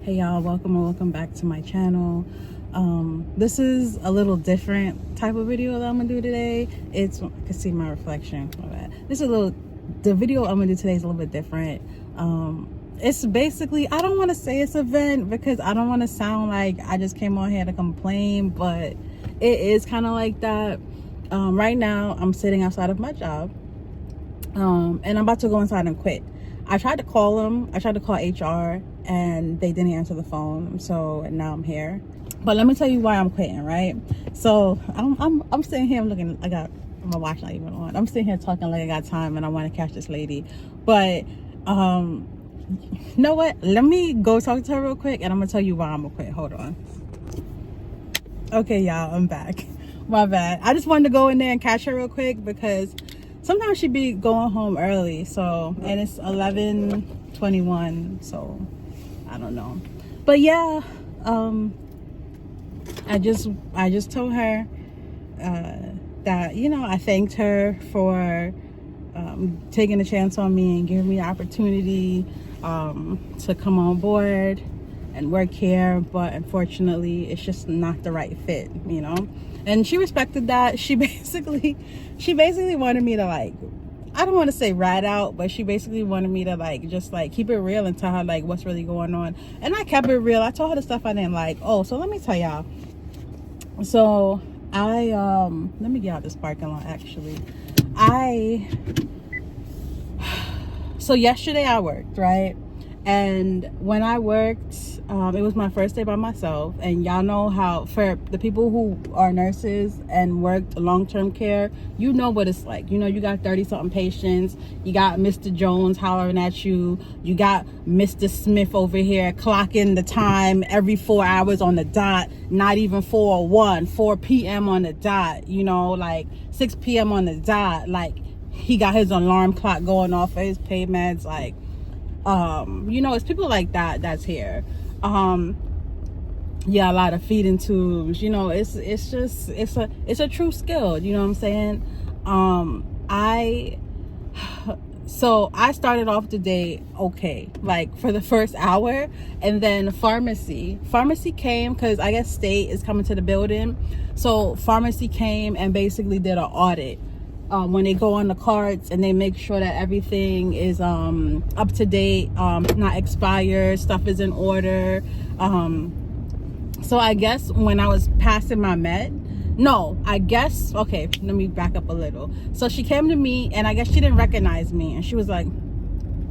Hey y'all, welcome back to my channel. This is a little different type of video that I'm gonna do today. I can see my reflection. My bad. The video I'm gonna do today is a little bit different. It's basically, I don't want to say it's a vent because I don't want to sound like I just came on here to complain, but it is kind of like that. Right now I'm sitting outside of my job, and I'm about to go inside and quit. I tried to call them. I tried to call HR and they didn't answer the phone. So now I'm here. But let me tell you why I'm quitting, right? So I'm sitting here looking, my watch not even on. I'm sitting here talking like I got time and I want to catch this lady. But you know what? Let me go talk to her real quick and I'm gonna tell you why I'm gonna quit. Hold on. Okay, y'all, I'm back. My bad. I just wanted to go in there and catch her real quick because sometimes she be going home early, and it's 11:21, so I don't know. But yeah, I just told her that, I thanked her for taking a chance on me and giving me the opportunity to come on board and work here, but unfortunately it's just not the right fit, and she respected that. She basically wanted me to, like, I don't want to say rat out, but she basically wanted me to just keep it real and tell her what's really going on. And I kept it real. I told her the stuff I didn't like. So let me tell y'all. So I let me get out this parking lot actually. So yesterday I worked, right? And when I worked, it was my first day by myself. And y'all know how, for the people who are nurses and worked long-term care, you know what it's like. You got 30-something patients. You got Mr. Jones hollering at you. You got Mr. Smith over here clocking the time every 4 hours on the dot. Not even 4:01, 4 p.m. on the dot. 6 p.m. on the dot. He got his alarm clock going off for his pay meds. It's people like that that's here. Yeah, a lot of feeding tubes. It's a true skill. You know what I'm saying? So I started off the day okay, for the first hour, and then pharmacy came because I guess state is coming to the building. So pharmacy came and basically did an audit. When they go on the carts and they make sure that everything is up to date, not expired, stuff is in order. So I guess when I was passing my okay, let me back up a little. So she came to me and I guess she didn't recognize me, and she was like,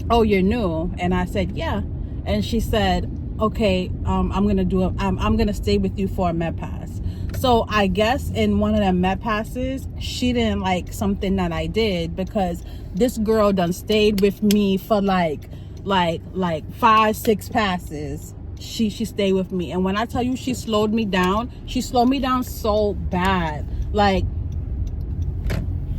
"Oh, you're new?" And I said, "Yeah." And she said, "Okay, I'm gonna stay with you for a med pass." So I guess in one of them med passes, she didn't like something that I did, because this girl done stayed with me for like 5-6 passes. She stayed with me, and when I tell you she slowed me down so bad.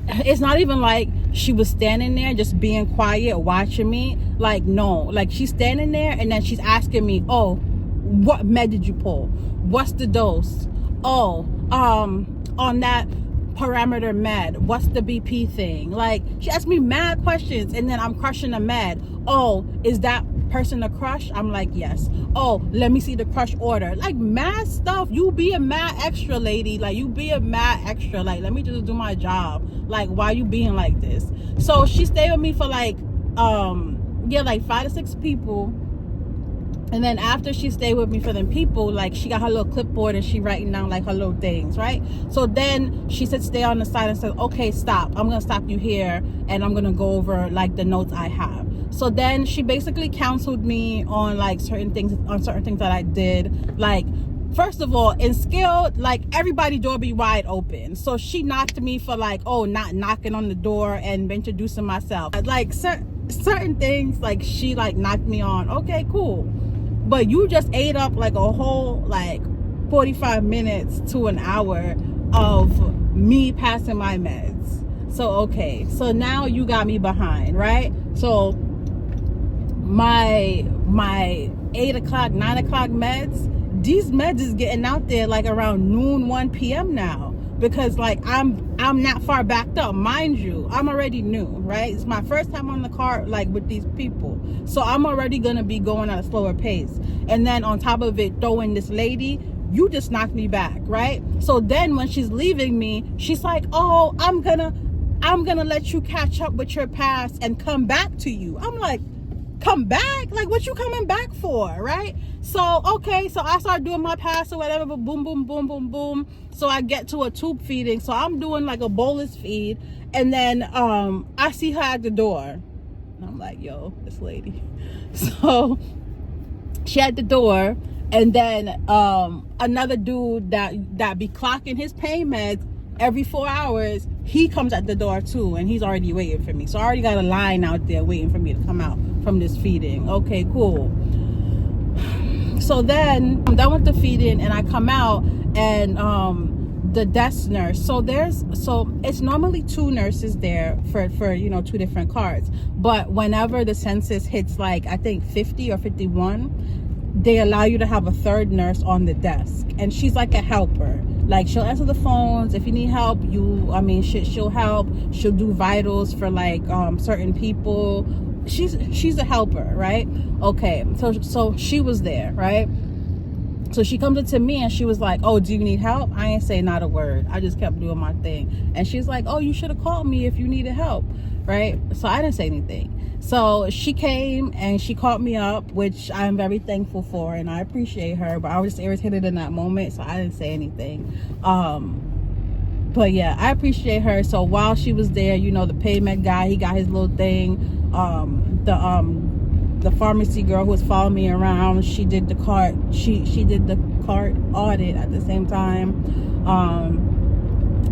It's not even like she was standing there just being quiet watching me. No, she's standing there and then she's asking me, "Oh, what med did you pull? What's the dose? Oh, on that parameter med, what's the BP thing?" She asked me mad questions, and then I'm crushing the med. "Oh, is that person a crush?" I'm like, "Yes." "Oh, let me see the crush order." Mad stuff. You be a mad extra, lady. You be a mad extra. Let me just do my job. Why you being like this? So she stayed with me for 5 to 6 people. And then after she stayed with me for them people, she got her little clipboard and she writing down her little things, right? So then she said stay on the side and said, "Okay, stop. I'm gonna stop you here and I'm gonna go over the notes I have." So then she basically counseled me on certain things that I did. First of all, in skilled, everybody door be wide open. So she knocked me for not knocking on the door and introducing myself. Certain things she knocked me on. Okay, cool. But you just ate up a whole 45 minutes to an hour of me passing my meds. So okay, so now you got me behind, right? So my 8 o'clock, 9 o'clock meds, these meds is getting out there around noon, 1 p.m. now. because like I'm not far backed up, mind you. I'm already new, right? It's my first time on the car like with these people, so I'm already gonna be going at a slower pace. And then on top of it, throwing this lady, you just knocked me back, right? So then when she's leaving me, she's like, oh, I'm gonna let you catch up with your past and come back to you. I'm like, come back? Like, what you coming back for, right? So okay, so I start doing my pass or whatever, but boom, boom, boom, boom, boom. So I get to a tube feeding. So I'm doing like a bolus feed, and then I see her at the door, and I'm like, yo, this lady. So she at the door, and then another dude that be clocking his pain meds every 4 hours, he comes at the door too, and he's already waiting for me. So I already got a line out there waiting for me to come out from this feeding. Okay, cool. So then I'm done with the feeding, and I come out, and the desk nurse, so it's normally 2 nurses there for you know 2 different cards, but whenever the census hits like I think 50 or 51, they allow you to have a 3rd nurse on the desk, and she's like a helper. Like, she'll answer the phones if you need help. She'll help. She'll do vitals for like certain people. She's a helper, right? Okay, so she was there, right? So she comes up to me and she was like, oh, do you need help? I ain't say not a word. I just kept doing my thing. And she's like, oh, you should have called me if you needed help, right? So I didn't say anything. So she came and she called me up, which I'm very thankful for, and I appreciate her, but I was just irritated in that moment, so I didn't say anything. But yeah, I appreciate her. So while she was there, you know, the payment guy, he got his little thing. The pharmacy girl who was following me around, she did the cart. She did the cart audit at the same time.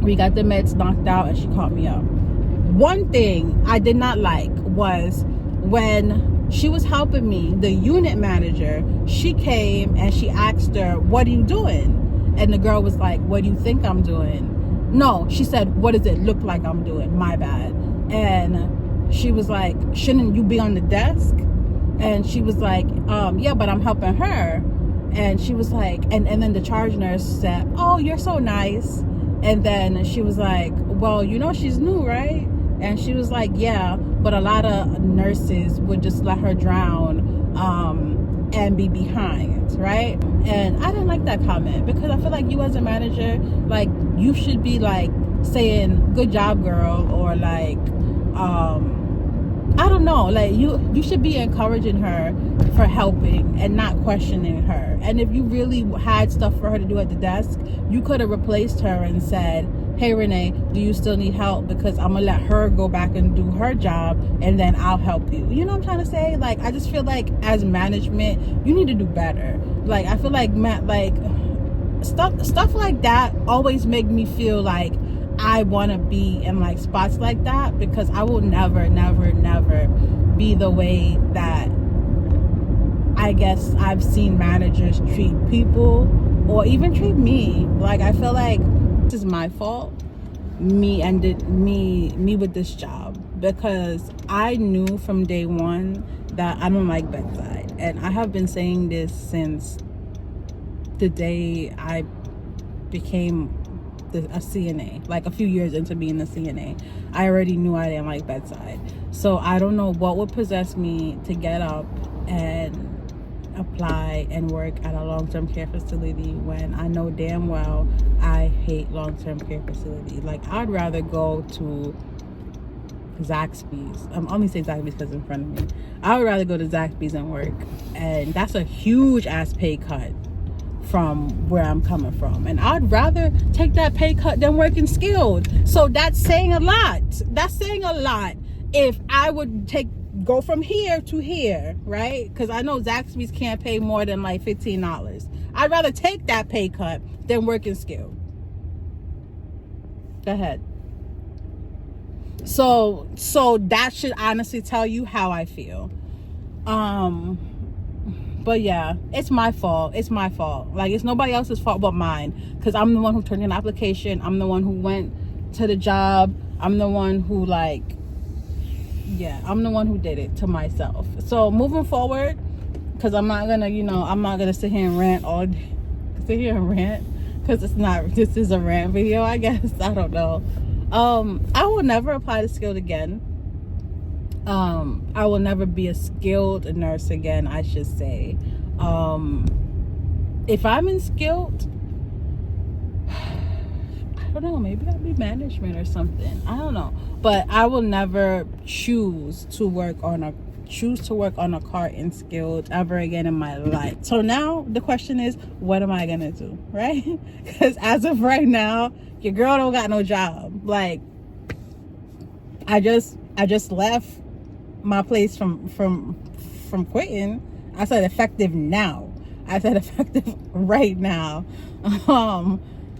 We got the meds knocked out, and she called me up. One thing I did not like was when she was helping me, the unit manager, she came and she asked her, what are you doing? And the girl was like, what do you think I'm doing? No, she said, what does it look like I'm doing? My bad. And she was like, shouldn't you be on the desk? And she was like, yeah, but I'm helping her. And she was like, and then the charge nurse said, oh, you're so nice. And then she was like, well, you know, she's new, right? And she was like, yeah, but a lot of nurses would just let her drown and be behind, right? And I didn't like that comment, because I feel like you as a manager, like, you should be like saying, good job, girl, or like, I don't know, like you should be encouraging her for helping and not questioning her. And if you really had stuff for her to do at the desk, you could have replaced her and said, hey Renee, do you still need help? Because I'm gonna let her go back and do her job, and then I'll help you. You know what I'm trying to say? Like, I just feel like as management, you need to do better. Like, I feel like stuff like that always make me feel like I want to be in like spots like that, because I will never be the way that I guess I've seen managers treat people, or even treat me. Like, I feel like this is my fault, me with this job, because I knew from day one that I don't like bedside, and I have been saying this since the day I became a CNA, like a few years into being a CNA. I already knew I didn't like bedside. So I don't know what would possess me to get up and apply and work at a long-term care facility when I know damn well I hate long-term care facility. Like, I'd rather go to Zaxby's. I'm only saying Zaxby's because it's in front of me. I would rather go to Zaxby's and work, and that's a huge ass pay cut from where I'm coming from, and I'd rather take that pay cut than working skilled. So that's saying a lot. That's saying a lot. If I would go from here to here, right? Because I know Zaxby's can't pay more than like $15. I'd rather take that pay cut than working skilled. Go ahead. So that should honestly tell you how I feel. But yeah, it's my fault. It's my fault. Like, it's nobody else's fault but mine, because I'm the one who turned in an application. I'm the one who went to the job. I'm the one who, like, yeah, I'm the one who did it to myself. So moving forward, because I'm not gonna, I'm not gonna sit here and rant all day. Sit here and rant. because this is a rant video, I guess. I don't know. I will never apply to skilled again. I will never be a skilled nurse again, I should say. If I'm in skilled, I don't know, maybe I'll be management or something. I don't know. But I will never choose to work on a car in skilled ever again in my life. So now the question is, what am I gonna do, right? Because as of right now, your girl don't got no job. Like, I just left my place from quitting. I said effective now. I said effective right now.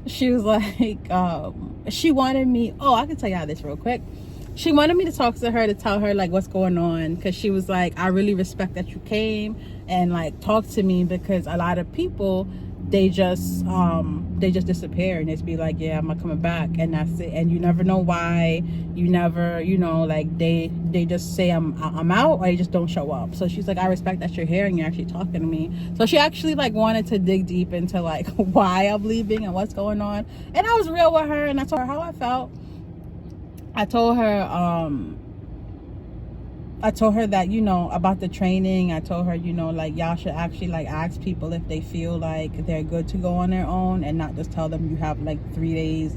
She was like, she wanted me, I can tell y'all this real quick. She wanted me to talk to her, to tell her like what's going on, because she was like, I really respect that you came and like talk to me, because a lot of people, they just disappear and just be like, yeah, I'm not coming back, and that's it, and you never know why. You never, like they just say I'm out, or they just don't show up. So she's like, I respect that you're here and you're actually talking to me. So she actually like wanted to dig deep into like why I'm leaving and what's going on, and I was real with her, and I told her how I felt. I told her that, about the training. I told her, like, y'all should actually like ask people if they feel like they're good to go on their own, and not just tell them you have like 3 days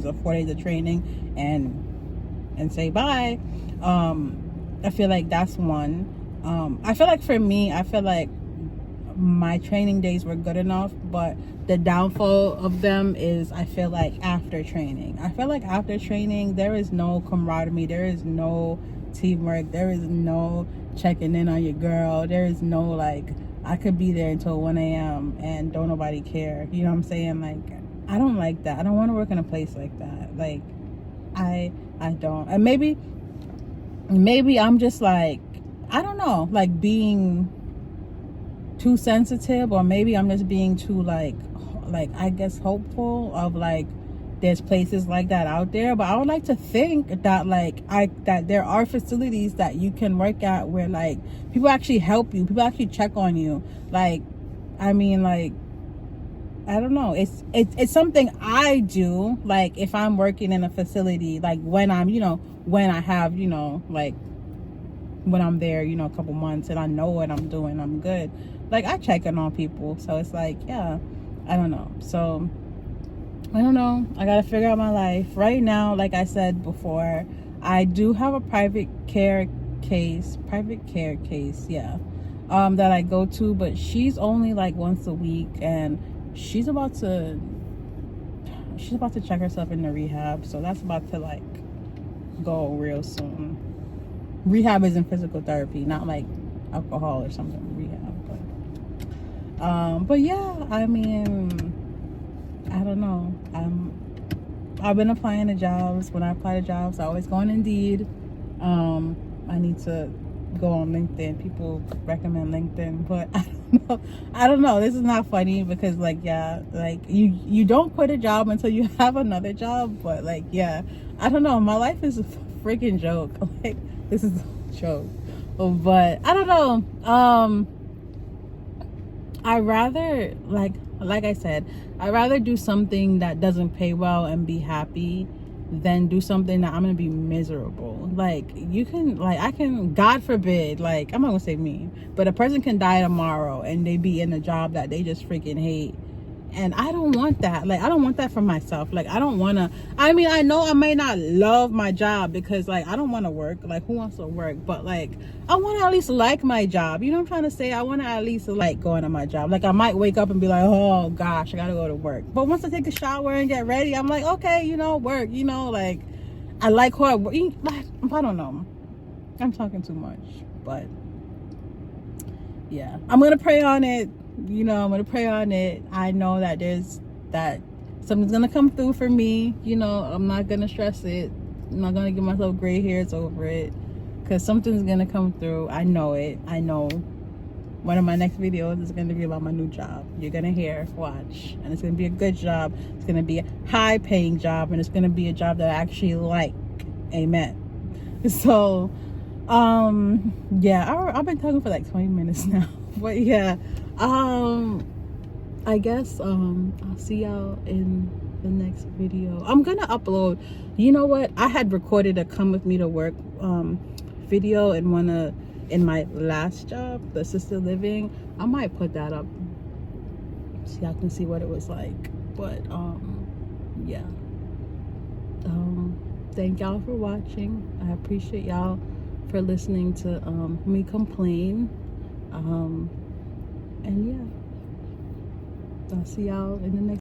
or 4 days of training and say bye. I feel like that's one. I feel like for me, I feel like my training days were good enough, but the downfall of them is I feel like after training there is no camaraderie, there is no teamwork, there is no checking in on your girl, there is no like, I could be there until 1 a.m. and don't nobody care. You know what I'm saying? Like, I don't like that. I don't want to work in a place like that. Like, I don't. And maybe I'm just like, I don't know, like being too sensitive, or maybe I'm just being too like I guess hopeful of like there's places like that out there. But I would like to think that that there are facilities that you can work at where like people actually help you, people actually check on you. Like, I mean, like, I don't know, it's something I do, like if I'm working in a facility, like when I'm when I have like when I'm there a couple months and I know what I'm doing, I'm good. Like, I check in on people. So it's like, yeah, I don't know. So I don't know, I gotta figure out my life right now. Like I said before, I do have a private care case, yeah, that I go to, but she's only like once a week, and she's about to check herself into rehab. So that's about to like go real soon. Rehab is in physical therapy, not like alcohol or something. Rehab, but yeah, I mean, I don't know. I've been applying to jobs. When I apply to jobs, I always go on Indeed. I need to go on LinkedIn. People recommend LinkedIn, but I don't know. This is not funny because like, yeah, like you don't quit a job until you have another job. But like, yeah, I don't know. My life is a freaking joke. Like, this is a joke. But I don't know. I rather like I said, I'd rather do something that doesn't pay well and be happy than do something that I'm gonna be miserable. Like, you can, like, I can, God forbid, like, I'm not gonna say me, but a person can die tomorrow and they be in a job that they just freaking hate. And I don't want that. Like, I don't want that for myself. Like, I don't want to, I mean, I know I may not love my job because like I don't want to work. Like, who wants to work? But like, I want to at least like my job. You know what I'm trying to say? I want to at least like going to my job. Like, I might wake up and be like, oh gosh, I gotta go to work. But once I take a shower and get ready, I'm like, okay, work, like, I like hard work. I don't know, I'm talking too much, but yeah, I'm gonna pray on it. I'm gonna pray on it. I know that something's gonna come through for me. I'm not gonna stress it. I'm not gonna give myself gray hairs over it, because something's gonna come through. I know it. I know one of my next videos is gonna be about my new job. You're gonna watch, and it's gonna be a good job. It's gonna be a high paying job, and it's gonna be a job that I actually like. Amen. So yeah, I've been talking for like 20 minutes now. But yeah, I I guess I'll see y'all in the next video. I'm gonna upload, you know what, I had recorded a come with me to work video in my last job, the assisted living. I might put that up so y'all can see what it was like. But yeah, thank y'all for watching. I appreciate y'all for listening to me complain, and yeah, I'll see y'all in the next